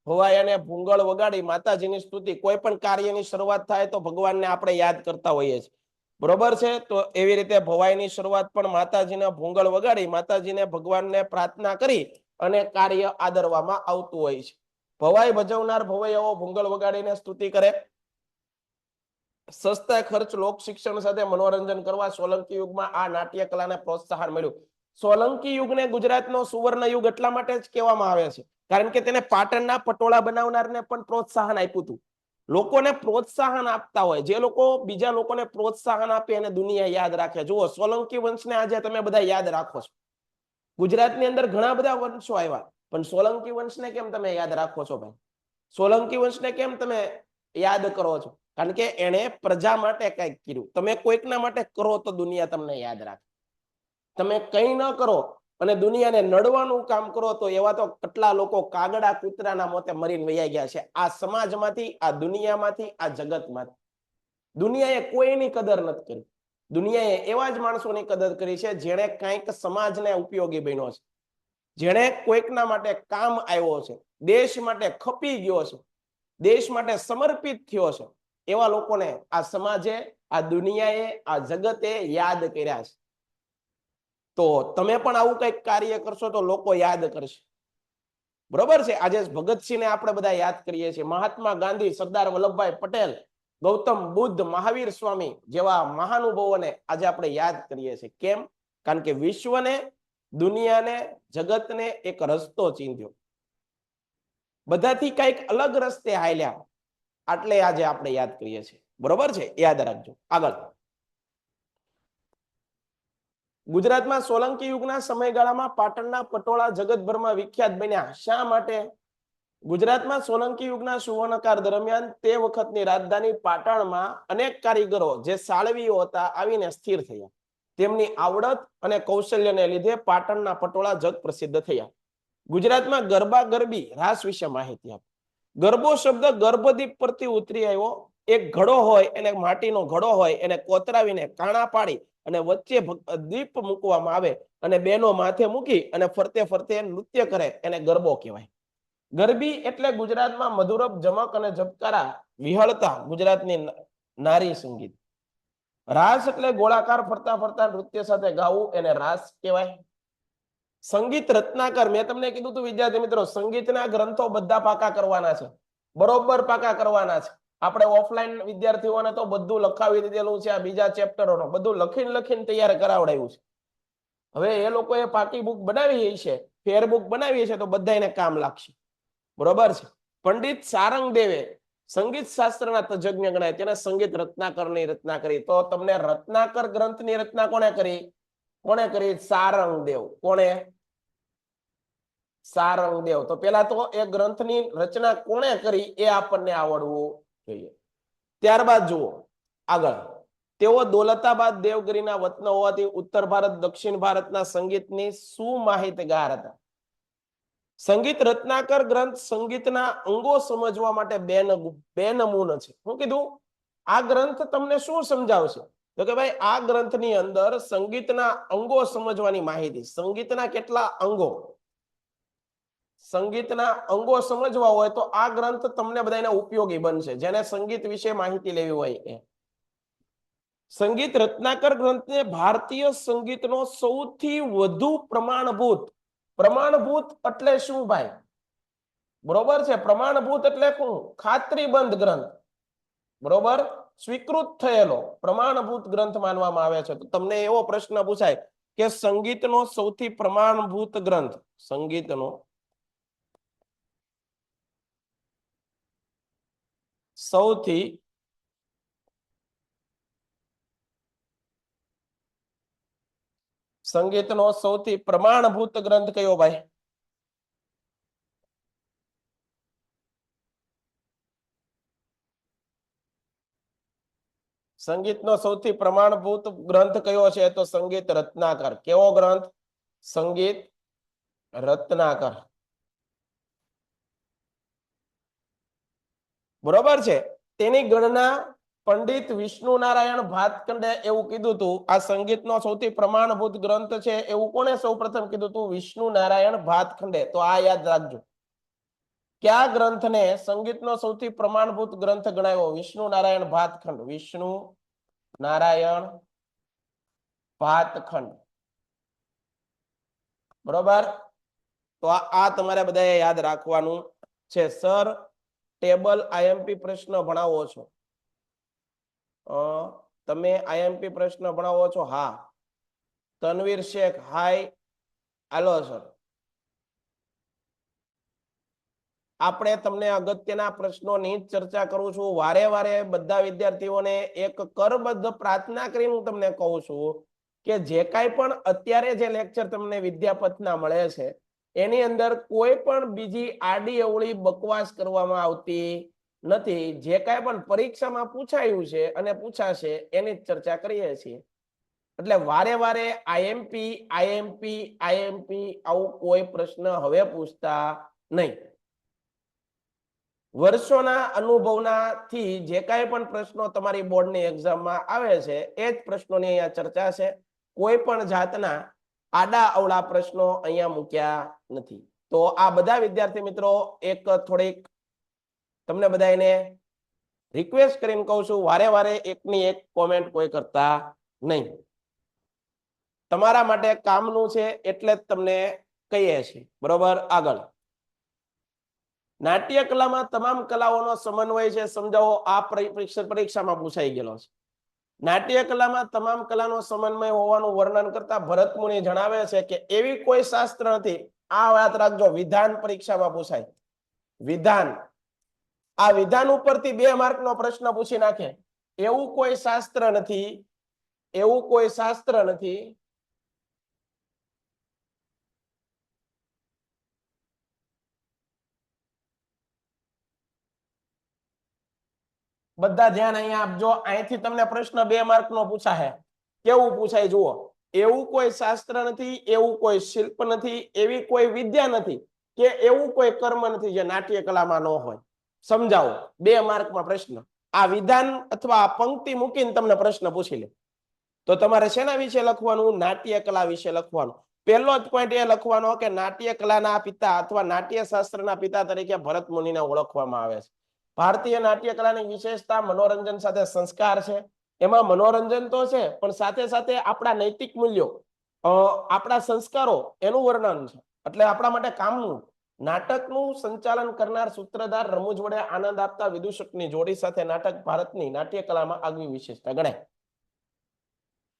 ભવાઈ અને ભૂંગળ વગાડી માતાજીની સ્તુતિ. કોઈ પણ કાર્યની શરૂઆત થાય તો ભગવાનને આપણે યાદ કરતા હોઈએ છીએ, બરોબર છે? તો એવી રીતે ભવાઈની શરૂઆત પણ માતાજીને ભૂંગળ વગાડી માતાજીને ભગવાનને પ્રાર્થના કરી અને કાર્ય આદરવામાં આવતું હોય છે. ભવાઈ ભજવનાર ભવૈયાઓ ભૂંગળ વગાડીને સ્તુતિ કરે. સસ્તા ખર્ચ લોક શિક્ષણ સાથે મનોરંજન કરવા સોલંકી યુગમાં આ નાટ્ય કલાને પ્રોત્સાહન મળ્યું. સોલંકી યુગને ગુજરાતનો સુવર્ણ યુગ એટલા માટે જ કહેવામાં આવે છે, કારણ કે તેને પાટણના પટોળા બનાવનારને પણ પ્રોત્સાહન આપ્યું હતું. લોકોને પ્રોત્સાહન આપતા હોય, જે લોકો બીજા લોકોને પ્રોત્સાહન આપે અને દુનિયા યાદ રાખે. જુઓ, સોલંકી વંશને આજે તમે બધા યાદ રાખો છો. ગુજરાતની અંદર ઘણા બધા વંશો આવ્યા, પણ સોલંકી વંશને કેમ તમે યાદ રાખો છો ભાઈ? સોલંકી વંશને કેમ તમે યાદ કરો છો? કારણ કે એને પ્રજા માટે કંઈક કર્યું. તમે કોઈકના માટે કરો તો દુનિયા તમને યાદ રાખે. તમે કંઈ ન કરો અને દુનિયાને નડવાનું કામ કરો તો એવા તો કેટલા લોકો કાગડા કૂતરાના મોતે મરીને વયા ગયા છે, આ સમાજમાંથી, આ દુનિયામાંથી, આ જગતમાંથી. દુનિયાએ કોઈની કદર નથી કરી. દુનિયાએ એવા જ માણસોની કદર કરી છે જેણે કંઈક સમાજને ઉપયોગી બન્યો છે, જેણે કોઈકના માટે કામ આવ્યો છે, દેશ માટે ખપી ગયો છે, દેશ માટે સમર્પિત થયો છે. એવા લોકોને આ સમાજે, આ દુનિયાએ, આ જગતે યાદ કર્યા છે. તો તમે પણ આવું કંઈક કાર્ય કરશો તો લોકો યાદ કરશે, બરોબર છે? આજે ભગતસિંહને આપણે બધા યાદ કરીએ છીએ, મહાત્મા ગાંધી, સરદાર વલ્લભભાઈ પટેલ, ગૌતમ બુદ્ધ, મહાવીર સ્વામી જેવા મહાનુભાવોને આજે આપણે યાદ કરીએ છીએ. કેમ? કારણ કે વિશ્વને, દુનિયાને, જગતને એક રસ્તો ચીંધ્યો. બધાથી કંઈક અલગ રસ્તે હાલ્યા, એટલે આજે આપણે યાદ કરીએ છીએ, બરોબર છે? યાદ રાખજો. આગળ ગુજરાતમાં સોલંકી યુગના સમયગાળામાં પાટણના પટોળા જગતભરમાં વિખ્યાત બન્યા. શા માટે? ગુજરાતમાં સોલંકી યુગના સુવર્ણકાળ દરમિયાન તે વખતની રાજધાની પાટણમાં અનેક કારીગરો જે સાળવીઓ હતા આવીને સ્થિર થયા. તેમની આવડત અને કૌશલ્યને લીધે પાટણના પટોળા જગ પ્રસિદ્ધ થયા. ગુજરાતમાં ગરબા ગરબી રાસ વિશે માહિતી આપો. ગરબો શબ્દ ગર્ભદીપ પરથી ઉતરી આવ્યો. એક ઘડો હોય એટલે માટીનો ઘડો હોય એને કોતરાવીને કાણા પાડી અને વચ્ચે દીપ મૂકવામાં આવે અને બેનો માથે મૂકી અને ફરતે ફરતે નૃત્ય કરે એને ગરબો કહેવાય. ગરબી એટલે ગુજરાતમાં મધુરબ જમક અને ઝબકારા વિહળતા ગુજરાતની નારી સંગીત. રાસ એટલે ગોળાકાર ફરતા ફરતા નૃત્ય સાથે ગાવું એને રાસ કહેવાય. સંગીત રત્નાકર, મેં તમને કીધું હતું વિદ્યાર્થી મિત્રો, સંગીતના ગ્રંથો બધા પાકા કરવાના છે, બરોબર પાકા કરવાના છે. આપણે ઓફલાઈન વિદ્યાર્થીઓને તો બધું લખાવી દીધેલું છે. આ બીજા ચેપ્ટરોનું બધું લખીને તૈયાર કરાવડાવ્યું છે. હવે એ લોકોએ પાકી બુક બનાવી છે, ફેર બુક બનાવી છે, તો બધાને કામ લાગશે. બરોબર છે. પંડિત સારંગદેવે સંગીત શાસ્ત્રના તજજ્ઞ ગણાય, તેને સંગીત રત્નાકરની રચના કરી. તો તમને રત્નાકર ગ્રંથની રચના કોણે કરી? સારંગદેવ. કોણે? સારંગદેવ. તો પેલા તો એ ગ્રંથની રચના કોણે કરી એ આપણને આવડવું જોઈએ. ત્યારબાદ જુઓ આગળ, તેઓ દૌલતાબાદ દેવગીરીના વતન હોવાથી ઉત્તર ભારત દક્ષિણ ભારતના સંગીતની સુમાહિતગાર હતા. સંગીત રત્નાકર ગ્રંથ સંગીતના અંગો સમજવા માટે બે નમૂન છે. શું કીધું? આ ગ્રંથ તમને શું સમજાવશે? તો કે ભાઈ આ ગ્રંથની અંદર સંગીતના અંગો સમજવાની માહિતી. સંગીતના કેટલા અંગો? સંગીતના અંગો સમજવા હોય તો આ ગ્રંથ તમને બધાને ઉપયોગી બનશે, જેને સંગીત વિશે માહિતી લેવી હોય એ. સંગીત રત્નાકર ગ્રંથને ભારતીય સંગીતનો સૌથી વધુ પ્રમાણભૂત એટલે શું ભાઈ? બરોબર છે. પ્રમાણભૂત એટલે શું? ખાતરીબંધ ગ્રંથ. બરોબર, સ્વીકૃત થયેલો પ્રમાણભૂત ગ્રંથ માનવામાં આવે છે. તો તમને એવો પ્રશ્ન પૂછાય કે સંગીતનો સૌથી પ્રમાણભૂત ગ્રંથ, સંગીતનો સૌથી પ્રમાણભૂત ગ્રંથ કયો ભાઈ? સંગીતનો સૌથી પ્રમાણભૂત ગ્રંથ કયો છે? તો સંગીત રત્નાકર. કેવો ગ્રંથ? સંગીત રત્નાકર. બરોબર છે. તેની ગણના પંડિત વિષ્ણુ નારાયણ ભાતખંડે એવું કીધું હતું. આ સંગીતનો સૌથી પ્રમાણભૂત ગ્રંથ છે એવું કોણે સૌપ્રથમ કીધું હતું? વિષ્ણુ નારાયણ ભાતખંડે. તો આ યાદ રાખજો. કયા ગ્રંથને સંગીતનો સૌથી પ્રમાણભૂત ગ્રંથ ગણાયો? વિષ્ણુ નારાયણ ભાતખંડ. વિષ્ણુ નારાયણ ભાતખંડ. બરોબર. તો આ તમારે બધાએ યાદ રાખવાનું છે. સર ટેબલ આઈએમપી પ્રશ્ન ભણાવો છો? તમે આઈએમપી પ્રશ્ન ભણાવો છો? હા. તનવીર શેખ, હાય. હાલો સર, આપણે તમને અગત્યના પ્રશ્નોની ચર્ચા કરું છું. વારે વારે બધા વિદ્યાર્થીઓને એક કરબદ્ધ પ્રાર્થના કરીને હું તમને કહું છું કે જે કાંઈ પણ અત્યારે જે લેક્ચર તમને વિદ્યાપથના મળે છે એની અંદર કોઈ પણ બીજી આડી અવળી બકવાસ કરવામાં આવતી નથી. જે કાંઈ પણ પરીક્ષામાં પૂછાયું છે અને પૂછાશે એની જ ચર્ચા કરીએ છીએ. એટલે વારે વારે આઈએમપી આવું કોઈ પ્રશ્ન હવે પૂછતા નહીં. વર્ષોના અનુભવનાથી જે કાંઈ પણ પ્રશ્નો તમારી બોર્ડની એક્ઝામમાં આવે છે એ જ પ્રશ્નોની અહીંયા ચર્ચા છે. કોઈ પણ જાતના આડા અવળા પ્રશ્નો અહીંયા મૂક્યા નથી. તો આ બધા વિદ્યાર્થી મિત્રો એક થોડીક તમને બધાને રિક્વેસ્ટ કરીને કહું છું, વારે વારે એકની એક કોમેન્ટ કોઈ કરતા નહીં. તમારા માટે કામનું છે એટલે જ તમને કહીએ છીએ. બરોબર. આગળ, નાટ્ય કલામાં તમામ કલાઓનો સમન્વય છે, સમજાવો. આ પરીક્ષામાં પૂછાઈ ગયેલો છે. નાટ્ય કલામાં તમામ કલાનો સમન્વય હોવાનું વર્ણન કરતા ભરતમુનિ જણાવે છે કે એવી કોઈ શાસ્ત્ર નથી. આ વાત રાખજો, વિધાન પરીક્ષામાં પૂછાય. વિધાન, આ વિધાન ઉપરથી 2 માર્કનો પ્રશ્ન પૂછી નાખે. એવું કોઈ શાસ્ત્ર નથી બધા ધ્યાન અહીંયા આપજો. અહીંથી તમને પ્રશ્ન 2 માર્કનો પૂછાશે. કેવું પૂછાય જુઓ. એવું કોઈ શાસ્ત્ર નથી, એવું કોઈ શિલ્પ નથી, એવી કોઈ વિદ્યા નથી કે એવું કોઈ કર્મ નથી જે નાટ્ય કલામાં ન હોય. સમજાવો. 2 માર્કમાં પ્રશ્ન. આ વિધાન અથવા આ પંક્તિ મૂકીને તમને પ્રશ્ન પૂછી લે. તો તમારે શેના વિશે લખવાનું? નાટ્ય કલા વિશે લખવાનું. પહેલો જ પોઈન્ટ એ લખવાનો કે નાટ્ય કલાના પિતા અથવા નાટ્ય શાસ્ત્રના પિતા તરીકે ભરત મુનિને ઓળખવામાં આવે છે. ભારતીય નાટ્ય કલાની વિશેષતા મનોરંજન સાથે સંસ્કાર છે. એમાં મનોરંજન તો છે, પણ સાથે સાથે આપણા નૈતિક મૂલ્યો, આપણા સંસ્કારો એનું વર્ણન છે. એટલે આપણા માટે કામનું. નાટકનું સંચાલન કરનાર સૂત્રધાર રમૂજ વડે આનંદ આપતા વિદૂષકની જોડી સાથે નાટક ભારતની નાટ્ય કલામાં આગવી વિશેષતા ગણાય.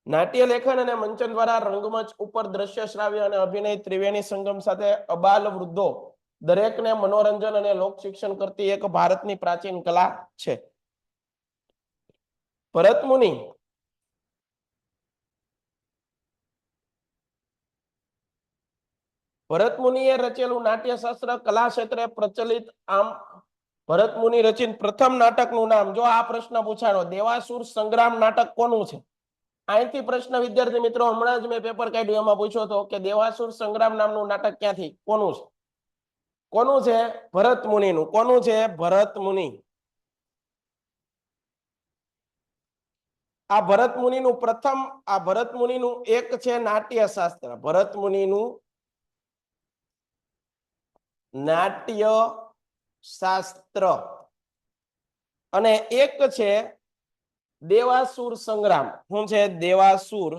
નાટ્ય લેખન અને મંચન દ્વારા રંગમંચ ઉપર દ્રશ્ય શ્રાવ્ય અને અભિનય ત્રિવેણી સંગમ સાથે અબાલ વૃદ્ધો દરેકને મનોરંજન અને લોક શિક્ષણ કરતી એક ભારતની પ્રાચીન કલા છે. ભરત મુનિએ રચેલું નાટ્યશાસ્ત્ર કલા ક્ષેત્રે પ્રચલિત. આમ ભરત મુનિ રચિત પ્રથમ નાટકનું નામ, જો આ પ્રશ્ન પૂછાયો, દેવાસુર સંગ્રામ નાટક કોનું છે? અહીંથી પ્રશ્ન વિદ્યાર્થી મિત્રો હમણાં જ મેં પેપર કાઢ્યું, એમાં પૂછ્યો હતો કે દેવાસુર સંગ્રામ નામનું નાટક ક્યાંથી, કોનું છે? કોનું છે? ભરત મુનિનું. કોનું છે? ભરત મુનિ. આ ભરત મુનિનું પ્રથમ, આ ભરત મુનિનું એક છે નાટ્ય શાસ્ત્ર, ભરત મુનિનું નાટ્ય શાસ્ત્ર, અને એક છે દેવાસુર સંગ્રામ. શું છે? દેવાસુર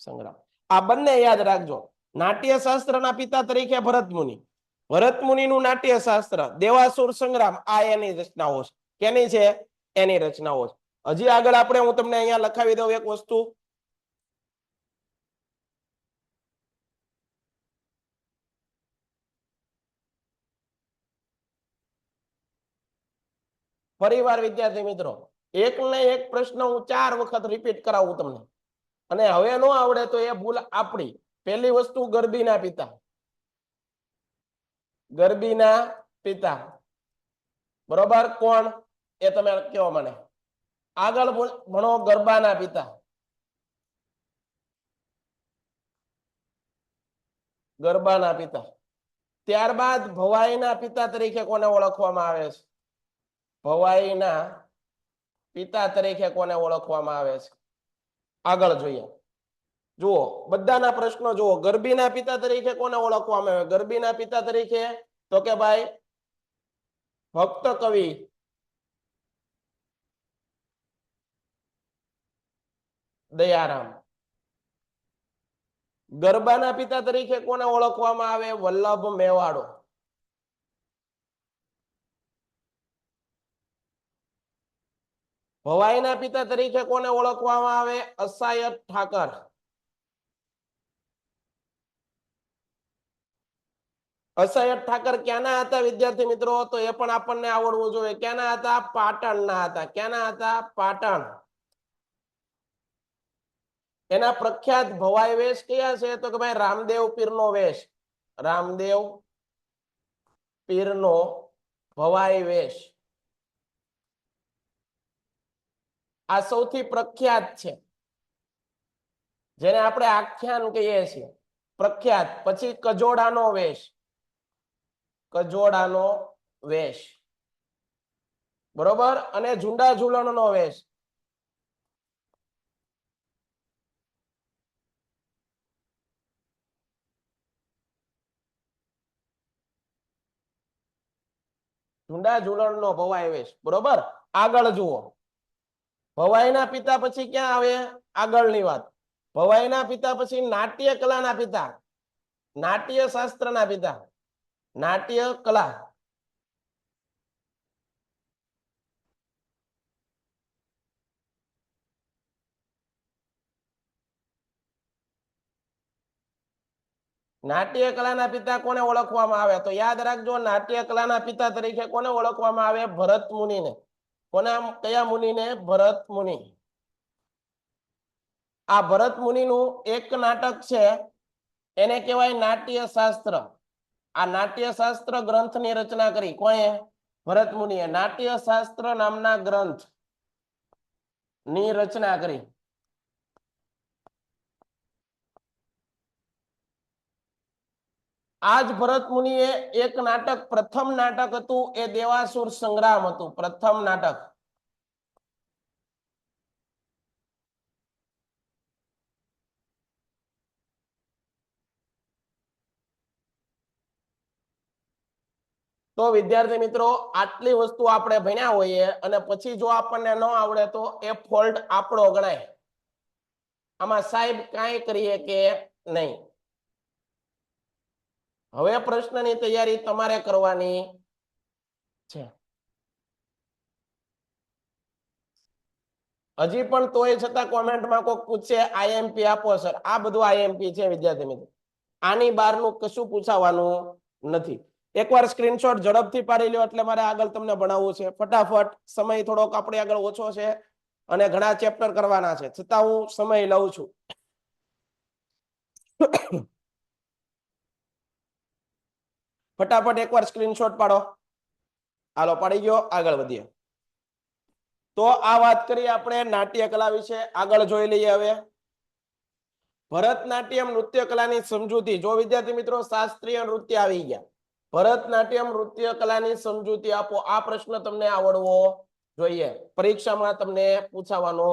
સંગ્રામ. આ બંને યાદ રાખજો. નાટ્ય શાસ્ત્રના પિતા તરીકે ભરત મુનિ, ભરત મુનિનું નાટ્ય શાસ્ત્ર, દેવાસુર સંગ્રામ, આ એની રચનાઓ છે. કેની છે? એની રચનાઓ છે. હજી આગળ આપણે, હું તમને અહીંયા લખાવી દઉં એક વસ્તુ. ફરીવાર વિદ્યાર્થી મિત્રો, એક ને એક પ્રશ્ન હું 4 વખત રિપીટ કરાવું તમને, અને હવે ન આવડે તો એ ભૂલ આપણી. પહેલી વસ્તુ, ગરબીના પિતા. ગરબીના પિતા બરોબર. કોણ? એ તમે કહો મને. આગળ ભણો. ગરબાના પિતા. ગરબાના પિતા. ત્યારબાદ ભવાઈના પિતા તરીકે કોને ઓળખવામાં આવે છે? ભવાઈના પિતા તરીકે કોને ઓળખવામાં આવે છે? આગળ જોઈએ. જુઓ, બધાના પ્રશ્નો જુઓ. ગરબીના પિતા તરીકે કોને ઓળખવામાં આવે? ગરબીના પિતા તરીકે તો કે ભાઈ ભક્ત કવિ દયારામ. ગરબાના પિતા તરીકે કોને ઓળખવામાં આવે? વલ્લભ મેવાડો. ભવાઈના પિતા તરીકે કોને ઓળખવામાં આવે? અસાયત ઠાકર. અસાયત ઠાકર ક્યાંના હતા વિદ્યાર્થી મિત્રો? તો એ પણ આપણને આવડવું જોઈએ. ક્યાંના હતા? પાટણના હતા. ક્યાંના હતા? પાટણ. એના પ્રખ્યાત ભવાઈ વેશ કયા છે? તો કે ભાઈ રામદેવ પીરનો વેશ. રામદેવ પીરનો ભવાઈ વેશ, આ સૌથી પ્રખ્યાત છે, જેને આપણે આખ્યાન કહીએ છીએ. પ્રખ્યાત. પછી કજોડાનો વેશ. કજોડાનો વેશ બરોબર. અને ઝુંડા ઝૂલણનો વેશ. ઝુંડા ઝૂલણનો ભવાઈ વેશ બરોબર. આગળ જુઓ. ભવાઈના પિતા પછી ક્યાં આવે? આગળની વાત. ભવાઈના પિતા પછી નાટ્ય કલાના પિતા, નાટ્ય શાસ્ત્રના પિતા, નાટ્ય કલા. નાટ્ય કલાના પિતા કોને ઓળખવામાં આવે? તો યાદ રાખજો, નાટ્ય કલાના પિતા તરીકે કોને ઓળખવામાં આવે? ભરત મુનિને. કોના? કયા મુનિને? ભરત મુનિ. આ ભરત મુનિનું એક નાટક છે, એને કહેવાય નાટ્ય શાસ્ત્ર. આ નાટ્યશાસ્ત્ર ગ્રંથની રચના કરી કોણે? ભરત મુનિએ નાટ્યશાસ્ત્ર નામના ગ્રંથ ની રચના કરી. આજ ભરત મુનિએ એક નાટક, પ્રથમ નાટક હતું એ દેવાસુર સંગ્રામ હતું. પ્રથમ નાટક. તો વિદ્યાર્થી મિત્રો આટલી વસ્તુ આપણે ભણ્યા હોઈએ અને પછી જો આપણને ન આવડે તો એ ફોલ્ટ આપણો ગણાય. આમાં સાહેબ કાંઈ કરીએ કે નહીં. હવે પ્રશ્નની તૈયારી તમારે કરવાની છે. હજી પણ તોય છતાં કોમેન્ટમાં કોઈક પૂછે આઈએમપી આપો સર. આ બધું આઈએમપી છે વિદ્યાર્થી મિત્રો. આની બહારનું કશું પૂછાવાનું નથી. એકવાર સ્ક્રીનશોટ ઝડપથી પાડી લ્યો એટલે મારે આગળ તમને ભણાવવું છે. ફટાફટ, સમય થોડોક આપણે આગળ ઓછો છે અને ઘણા ચેપ્ટર કરવાના છે, છતાં હું સમય લઉં છું. ફટાફટ એકવાર સ્ક્રીનશોટ પાડો. હાલો, પાડી ગયો, આગળ વધીએ. તો આ વાત કરી આપણે નાટ્ય કલા વિશે. આગળ જોઈ લઈએ હવે ભરતનાટ્યમ નૃત્ય કલાની સમજૂતી. જો વિદ્યાર્થી મિત્રો શાસ્ત્રીય નૃત્ય આવી ગયા, ભરતનાટ્યમ નૃત્ય કલાની સમજૂતી આપો. આ પ્રશ્ન તમને આવડવો જોઈએ, પરીક્ષામાં તમને પૂછાવાનો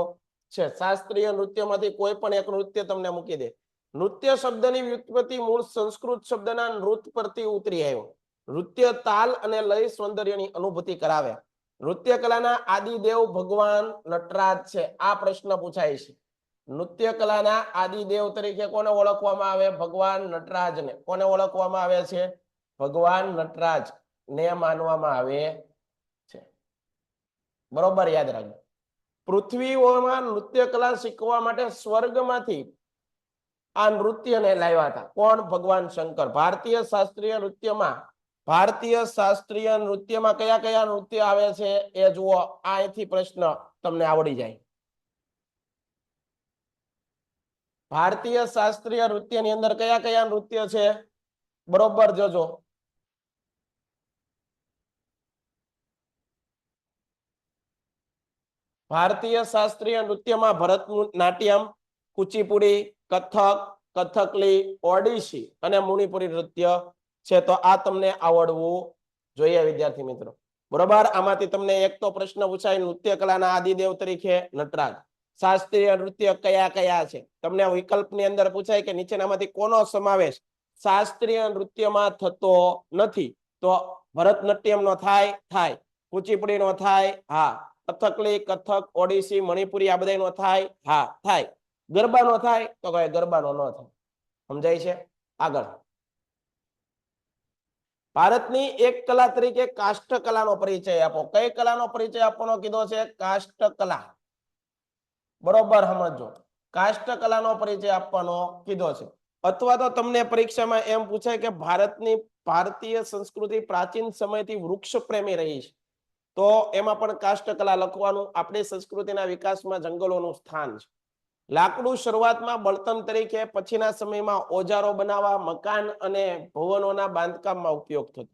છે. શાસ્ત્રીય નૃત્યમાંથી કોઈ પણ એક નૃત્ય તમને મૂકી દે. નૃત્ય શબ્દની વ્યુત્પત્તિ મૂળ સંસ્કૃત શબ્દના નૃત પરથી ઉતરી આવ્યો. નૃત્ય તાલ અને લય સૌંદર્યની અનુભૂતિ કરાવે. નૃત્ય કલાના આદિદેવ ભગવાન નટરાજ છે. આ પ્રશ્ન પૂછાય છે. નૃત્ય કલાના આદિદેવ તરીકે કોને ઓળખવામાં આવે? ભગવાન નટરાજને. કોને ઓળખવામાં આવે છે? ભગવાન નટરાજ ને માનવામાં આવે છે. બરોબર યાદ રાખજો. પૃથ્વીઓમાં નૃત્ય કલા શીખવા માટે સ્વર્ગમાંથી આ નૃત્યને લાવ્યા હતા. કોણ? ભગવાન શંકર. ભારતીય શાસ્ત્રીય નૃત્યમાં કયા કયા નૃત્ય આવે છે એ જુઓ. અહીંથી પ્રશ્ન તમને આવડી જાય. ભારતીય શાસ્ત્રીય નૃત્યની અંદર કયા કયા નૃત્ય છે? બરોબર જોજો. ભારતીય શાસ્ત્રીય નૃત્યમાં ભરતનાટ્યમ, કુચીપુડી, કથક, કથકલી, ઓડિસી અને મણિપુરી નૃત્ય છે. તો આ તમને આવડવું જોઈએ વિદ્યાર્થી મિત્રો. બરોબર. આમાંથી તમને એક તો પ્રશ્ન પૂછાય, નૃત્ય કલાના આદિદેવ તરીકે નટરાજ. શાસ્ત્રીય નૃત્ય કયા કયા છે? તમને વિકલ્પની અંદર પૂછાય કે નીચેનામાંથી કોનો સમાવેશ શાસ્ત્રીય નૃત્યમાં થતો નથી? તો ભરતનાટ્યમ નો થાય. કુચીપુડી નો થાય, હા. કથકલી, કથક, ઓડિસી, મણિપુરી આ બધા નો થાય, હા થાય. ગરબા નો થાય? તો કઈ ગરબાનો ન થાય. સમજાય છે? આગળ. ભારતની એક કલા તરીકે કાષ્ઠ કલાનો પરિચય આપો. કઈ કલાનો પરિચય આપવાનો કીધો છે? કાષ્ઠ કલા. બરોબર સમજો. કાષ્ઠ કલાનો પરિચય આપવાનો કીધો છે. અથવા તો તમને પરીક્ષામાં એમ પૂછાય કે ભારતીય સંસ્કૃતિ પ્રાચીન સમયથી વૃક્ષ પ્રેમી રહી છે, તો એમાં પણ કાષ્ઠ કલા લખવાનું. આપણી સંસ્કૃતિના વિકાસમાં જંગલોનું સ્થાન છે. લાકડું શરૂઆતમાં બળતણ તરીકે, પછીના સમયમાં ઓજારો બનાવવા, મકાન અને ભવનોના બાંધકામમાં ઉપયોગ થતો.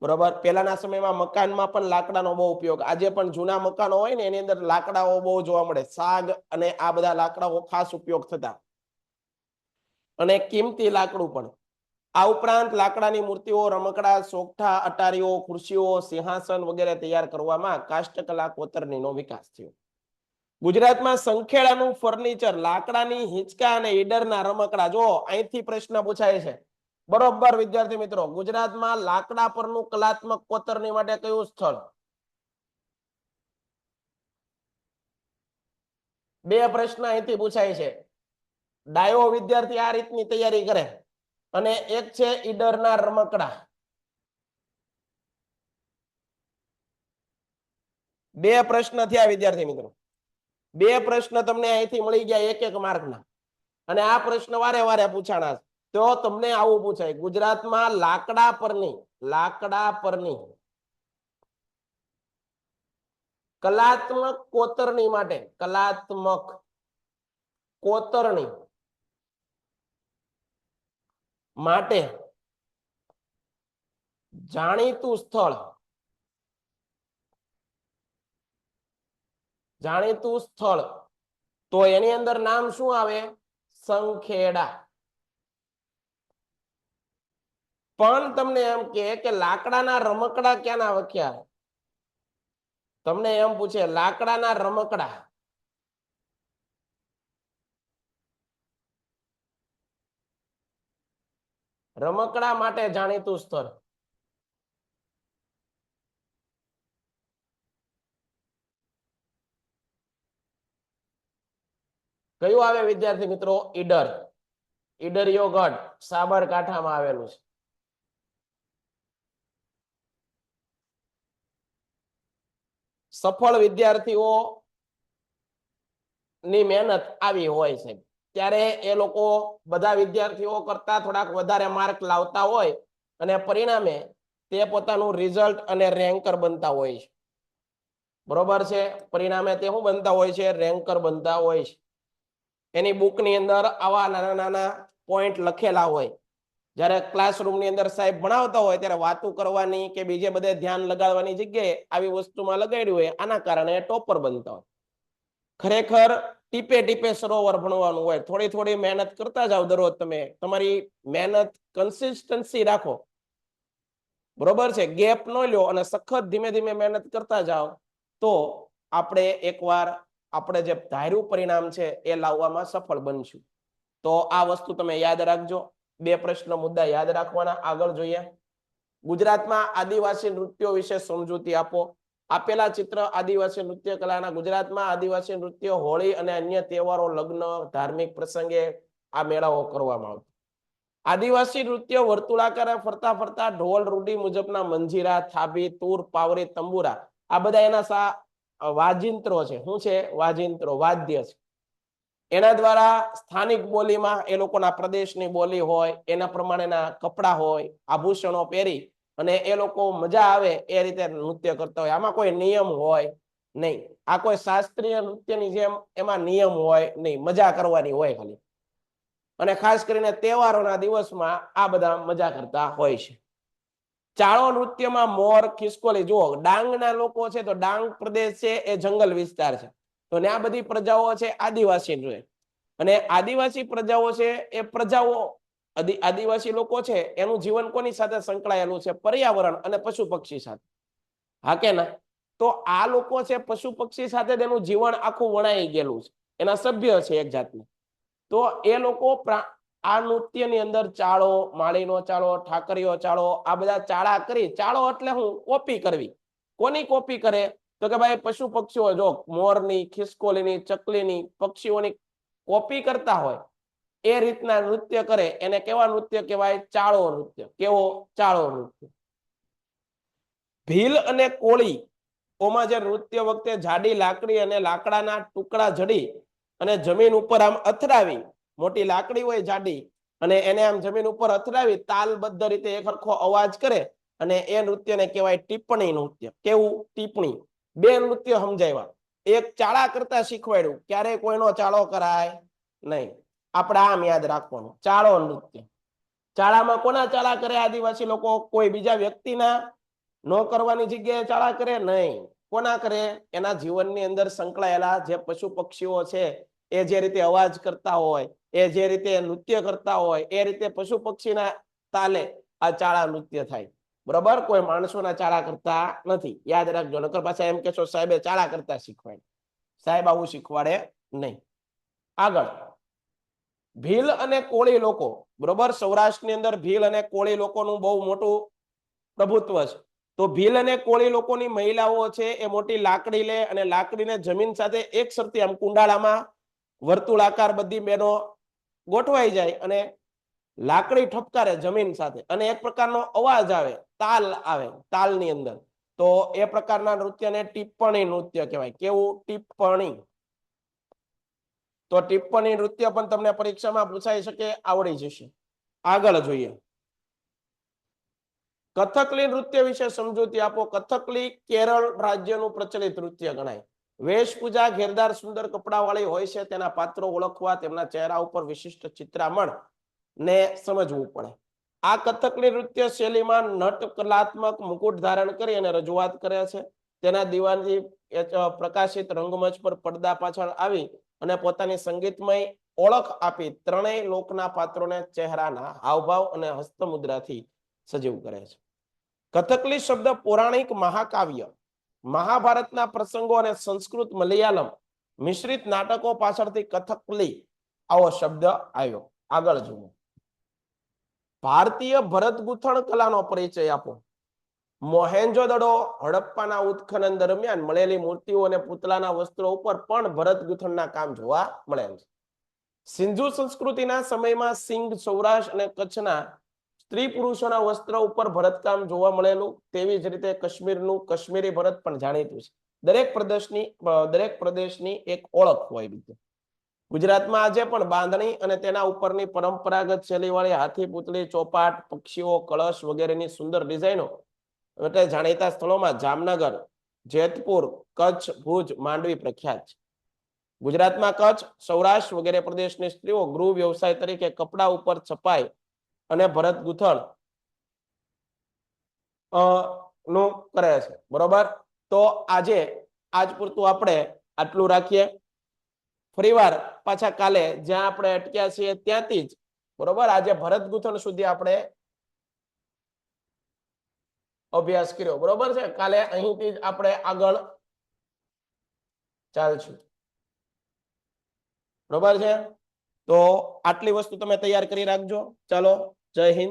બરોબર. પહેલાના સમયમાં મકાનમાં પણ લાકડાનો બહુ ઉપયોગ. આજે પણ જૂના મકાનો હોય ને એની અંદર લાકડાઓ બહુ જોવા મળે. સાગ અને આ બધા લાકડાઓ ખાસ ઉપયોગ થતા, અને કિંમતી લાકડું પણ. આ ઉપરાંત લાકડાની મૂર્તિઓ, રમકડા, સોગઠા, અટારીઓ, ખુરશીઓ, સિંહાસન વગેરે તૈયાર કરવામાં કાષ્ઠકલા કોતરણીનો વિકાસ થયો. ગુજરાતમાં સંખેડાનું ફર્નિચર, લાકડાની હિંચકા અને ઈડરના રમકડા. જો અહીંથી પ્રશ્ન પૂછાય છે. બરોબર વિદ્યાર્થી મિત્રો. ગુજરાતમાં લાકડા પરનું કલાત્મક કોતરણી માટે કયું સ્થળ? બે પ્રશ્ન અહીંથી પૂછાય છે. ડાયો વિદ્યાર્થી આ રીતની તૈયારી કરે, અને એક છે ઈડરના રમકડા. બે પ્રશ્ન થયા વિદ્યાર્થી મિત્રો. બે પ્રશ્ન તમને અહીંથી મળી ગયા, એક એક માર્કના. અને આ પ્રશ્ન વારે વારે પૂછાણા. તો તમને આવું પૂછાય, ગુજરાતમાં લાકડા પરની કલાત્મક કોતરણી માટે, કલાત્મક કોતરણી માટે જાણીતું સ્થળ, જાણીતું સ્થળ, તો એની અંદર નામ શું આવે? સંખેડા. પણ તમને એમ કે લાકડાના રમકડા ક્યાંના વખ્યા? તમને એમ પૂછે લાકડાના રમકડા, રમકડા માટે જાણીતું સ્થળ. કયું આવે વિદ્યાર્થી મિત્રો? ઈડર. ઈડરિયો ગઢ સાબરકાંઠામાં આવેલું છે. સફળ વિદ્યાર્થીઓ ની મહેનત આવી હોય છે ત્યારે એ લોકો બધા વિદ્યાર્થીઓ કરતા થોડાક વધારે માર્ક લાવતા હોય અને પરિણામે તે પોતાનું રિઝલ્ટ અને રેન્કર બનતા હોય છે. બરોબર છે? પરિણામે તે શું બનતા હોય છે? રેન્કર બનતા હોય છે. એની બુકની અંદર આવા નાના નાના પોઈન્ટ લખેલા હોય. જ્યારે ક્લાસરૂમની અંદર સાહેબ ભણાવતા હોય ત્યારે વાતો કરવાની કે બીજે બધે ધ્યાન લગાડવાની જગ્યાએ આવી વસ્તુમાં લગાડ્યું હોય, આના કારણે ટોપર બનતા હોય. ખરેખર ટીપે ટીપે સરોવર ભણવાનું હોય. થોડી થોડી મહેનત કરતા જાઓ દરરોજ. તમે તમારી મહેનત કન્સિસ્ટન્સી રાખો. બરોબર છે? ગેપ ન લ્યો અને સખત ધીમે ધીમે મહેનત કરતા જાઓ તો આપણે એકવાર આપણે જે ધાર્યું પરિણામ છે એ લાવવામાં સફળ બનશું. તો આ વસ્તુ તમે યાદ રાખજો. બે પ્રશ્ન મુદ્દા યાદ રાખવાના. આગળ જોઈએ. ગુજરાતમાં આદિવાસી નૃત્યો વિશે સમજૂતી આપો. આપેલા ચિત્ર આદિવાસી નૃત્ય કલાના. ગુજરાતમાં આદિવાસી નૃત્યો હોળી અને અન્ય તહેવારો, લગ્ન, ધાર્મિક પ્રસંગે આ મેળાઓ કરવામાં આવતો. આદિવાસી નૃત્ય વર્તુળાકારે ફરતા ફરતા ઢોલ રૂઢી મુજબના મંજીરા, થાબી, તૂર, પાવરી, તંબુરા આ બધા એના વાજિંત્રો છે. શું છે? વાજિંત્રો, વાદ્ય છે. એના દ્વારા સ્થાનિક બોલીમાં એ લોકોના પ્રદેશની બોલી હોય એના પ્રમાણેના કપડા હોય, આભૂષણો પહેરી અને એ લોકો મજા આવે એ રીતે નૃત્ય કરતા હોય. આમાં કોઈ નિયમ હોય નહીં. આ કોઈ શાસ્ત્રીય નૃત્યની જેમ એમાં નિયમ હોય નહીં. મજા કરવાની હોય ખાલી. અને ખાસ કરીને તહેવારોના દિવસમાં આ બધા મજા કરતા હોય છે. ચાળો નૃત્યમાં મોર, ખિસકોલી. જુઓ, ડાંગના લોકો છે તો ડાંગ પ્રદેશ છે એ જંગલ વિસ્તાર છે, તો આ બધી પ્રજાઓ છે આદિવાસી છે. અને આદિવાસી પ્રજાઓ છે એ પ્રજાઓ આદિવાસી લોકો છે એનું જીવન કોની સાથે સંકળાયેલું છે? પર્યાવરણ અને પશુ પક્ષી સાથે. હા કે ના? તો આ લોકો છે પશુ પક્ષી સાથે તેનું જીવન આખું વણાઈ ગયેલું છે. એના સભ્ય છે એક જાતનું. તો એ લોકો આ નૃત્યની અંદર ચાળો, માળીનો ચાળો, ઠાકરીઓ ચાળો, આ બધા ચાળા કરી. ચાળો એટલે હું? કોપી કરવી. કોની કોપી કરે? તો કે ભાઈ પશુ પક્ષીઓ, જો મોરની, ખિસકોલીની, ચકલીની, પક્ષીઓની કોપી કરતા હોય એ રીતના નૃત્ય કરે. એને કેવા નૃત્ય કહેવાય? ચાળો નૃત્ય. કેવો? ચાળો નૃત્ય. ભીલ અને કોળી ઓમાં જે નૃત્ય વખતે જાડી લાકડી અને લાકડાના ટુકડા જડી અને જમીન ઉપર આમ અથડાવી, મોટી લાકડી હોય જાડી, અને એને આમ જમીન ઉપર અથડાવી તાલબદ્ધ રીતે એક સરખો અવાજ કરે અને એ નૃત્યને કહેવાય ટીપ્પણી નૃત્ય. કેવું? ટીપ્પણી. બે નૃત્ય સમજાવ્યા. એક ચાળા કરતા શીખવાડ્યું. ક્યારેય કોઈનો ચાળો કરાય નહીં. આપણે આમ યાદ રાખવાનું. ચાળો નૃત્ય. ચાળામાં કોના ચાળા કરે આદિવાસી લોકો? કોઈ બીજા વ્યક્તિના ન કરવાની જગ્યાએ ચાળા કરે નહીં. કોના કરે? એના જીવનની અંદર સંકળાયેલા જે પશુ પક્ષીઓ છે એ જે રીતે અવાજ કરતા હોય, એ જે રીતે નૃત્ય કરતા હોય એ રીતે પશુ પક્ષીના તાલે આ ચાળા નૃત્ય થાય. બરોબર? કોઈ માણસોના ચાળા કરતા નથી. યાદ રાખજો. નકર પાછા એમ કહેશો સાહેબે ચાળા કરતા શીખવાડે. સાહેબ આવું શીખવાડે નહીં. આગળ, ભીલ અને કોળી લોકો. બરોબર? સૌરાષ્ટ્રની અંદર ભીલ અને કોળી લોકોનું બહુ મોટું પ્રભુત્વ છે. તો ભીલ અને કોળી લોકોની મહિલાઓ છે એ મોટી લાકડી લે અને લાકડીને જમીન સાથે એક સરખી આમ કુંડાળામાં વર્તુળાકાર બધી બહેનો ગોઠવાઈ જાય અને લાકડી ઠપકારે જમીન સાથે અને એક પ્રકારનો અવાજ આવે, તાલ આવે તાલની અંદર. તો એ પ્રકારના નૃત્યને ટિપ્પણી નૃત્ય કહેવાય. કેવું? ટિપ્પણી. તો ટિપ્પણી નૃત્ય પણ તમને પરીક્ષામાં પૂછાઈ શકે, આવડી જશે. આગળ જોઈએ. કથકલી નૃત્ય વિશે સમજૂતી આપો. કથકલી કેરળ રાજ્યનું પ્રચલિત નૃત્ય ગણાય. વેશપૂજા ઘેરદાર સુંદર કપડાવાળી હોય છે. તેના પાત્રો ઓળખવા તેમના ચહેરા ઉપર વિશિષ્ટ ચિત્રામણ ને સમજવું પડે. આ કથકલી નૃત્ય શૈલીમાં નટ કલાત્મક મુકુટ ધારણ કરી અને રજૂઆત કરે છે. તેના દીવાનથી પ્રકાશિત રંગમંચ પર પડદા પાછળ આવી અને પોતાની સંગીતમય ઓળખ આપી ત્રણેય લોકના પાત્રોને ચહેરાના હાવભાવ અને હસ્તમુદ્રાથી સજીવ કરે છે. કથકલી શબ્દ પૌરાણિક મહાકાવ્ય, મહાભારતના પ્રસંગો અને સંસ્કૃત મલયાલમ મિશ્રિત નાટકો પાછળથી કથકલી આવો શબ્દ આવ્યો. આગળ જુઓ. ભારતીય ભરત ગૂંથણ કલાનો પરિચય આપો. મોહેન્જો-દડો હડપ્પાના ઉત્ખનન દરમિયાન મળેલી મૂર્તિઓ અને પૂતળાના વસ્ત્રો ઉપર પણ ભરત ગૂંથણના કામ જોવા મળે છે. સિંધુ સંસ્કૃતિના સમયમાં સિંધ, સૌરાષ્ટ્ર અને કચ્છના સ્ત્રી પુરુષોના વસ્ત્ર ઉપર ભરતકામ જોવા મળેલું. તેવી જ રીતે કાશ્મીરનું કાશ્મીરી ભરત પણ જાણીતું છે. દરેક પ્રદેશની એક ઓળખ હોય રીતે. ગુજરાતમાં આજે પણ બાંધણી અને તેના ઉપરની પરંપરાગત શૈલીવાળી હાથી પૂતળી, ચોપાટ, પક્ષીઓ, કળશ વગેરેની સુંદર ડિઝાઇનો એટલે જાણીતા સ્થળોમાં જામનગર, જેતપુર, કચ્છ, ભુજ, માંડવી પ્રખ્યાત છે. ગુજરાતમાં કચ્છ, સૌરાષ્ટ્ર વગેરે પ્રદેશની સ્ત્રીઓ ગૃહ વ્યવસાય તરીકે કપડા ઉપર છપાઈ અને ભરત ગૂંથણ નું કરે છે. બરોબર. તો આજ પૂરતું આપણે આટલું રાખીએ. ફરીવાર પાછા કાલે જ્યાં આપણે અટક્યા છીએ ત્યાંથી જ બરોબર આજે ભરત ગૂંથણ સુધી આપણે અભ્યાસ કર્યો. બરોબર છે. કાલે અહીંથી જ આપણે આગળ ચાલશું. બરોબર છે. તો આટલી વસ્તુ તમે તૈયાર કરી રાખજો. ચાલો, જય હિન્દ.